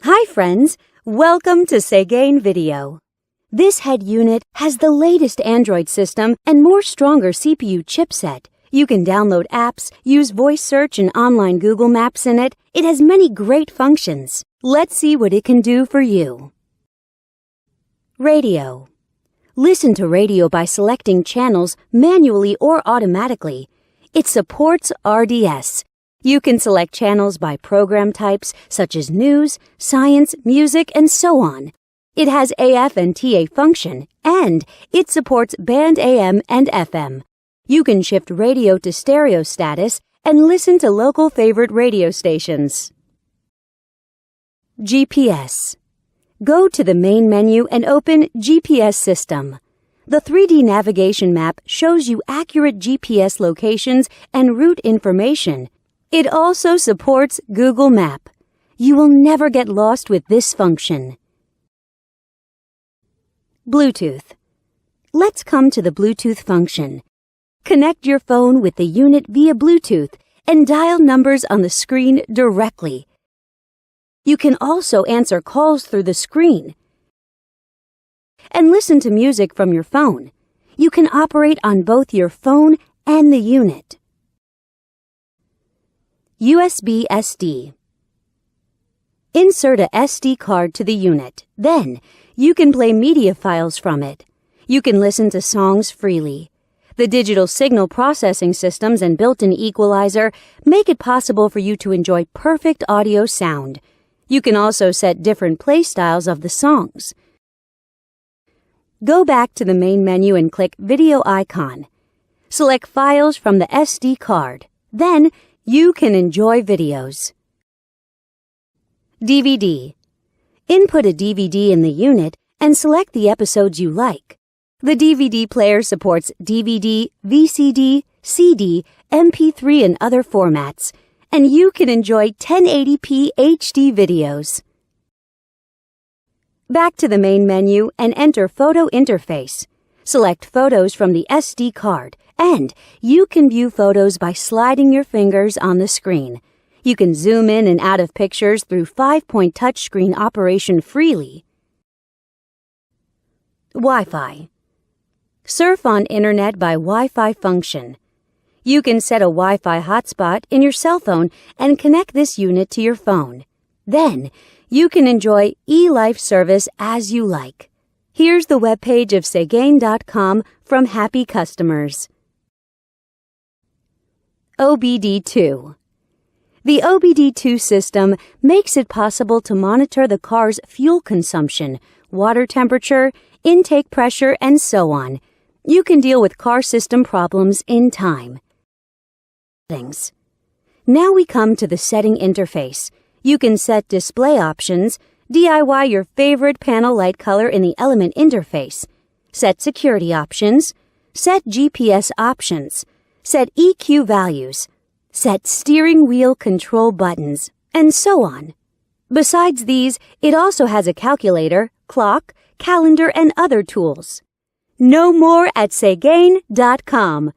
Hi friends, welcome to Segain Video. This head unit has the latest Android system and more stronger CPU chipset. You can download apps, use voice search and online Google Maps in it. It has many great functions. Let's see what it can do for you. Radio. Listen to radio by selecting channels manually or automatically. It supports RDS. You can select channels by program types such as news, science, music, and so on. It has AF and TA function, and it supports band AM and FM. You can shift radio to stereo status and listen to local favorite radio stations. GPS. Go to the main menu and open GPS System. The 3D navigation map shows you accurate GPS locations and route information. It also supports Google Map. You will never get lost with this function. Bluetooth. Let's come to the Bluetooth function. Connect your phone with the unit via Bluetooth and dial numbers on the screen directly. You can also answer calls through the screen and listen to music from your phone. You can operate on both your phone and the unit. USB SD. Insert a SD card to the unit. Then, you can play media files from it. You can listen to songs freely. The digital signal processing systems and built-in equalizer make it possible for you to enjoy perfect audio sound. You can also set different play styles of the songs. Go back to the main menu and click Video icon. Select Files from the SD card. Then, you can enjoy videos. DVD. Input a DVD in the unit and select the episodes you like. The DVD player supports DVD, VCD, CD, MP3 and other formats, and you can enjoy 1080p HD videos. Back to the main menu and enter Photo Interface. Select photos from the SD card, and you can view photos by sliding your fingers on the screen. You can zoom in and out of pictures through 5-point touchscreen operation freely. Wi-Fi. Surf on Internet by Wi-Fi function. You can set a Wi-Fi hotspot in your cell phone and connect this unit to your phone. Then, you can enjoy eLife service as you like. Here's the webpage of Segain.com from happy customers. OBD2. The OBD2 system makes it possible to monitor the car's fuel consumption, water temperature, intake pressure, and so on. You can deal with car system problems in time. Settings. Now we come to the setting interface. You can set display options, DIY your favorite panel light color in the element interface, set security options, set GPS options, set EQ values, set steering wheel control buttons, and so on. Besides these, it also has a calculator, clock, calendar, and other tools. Know more at Segain.com.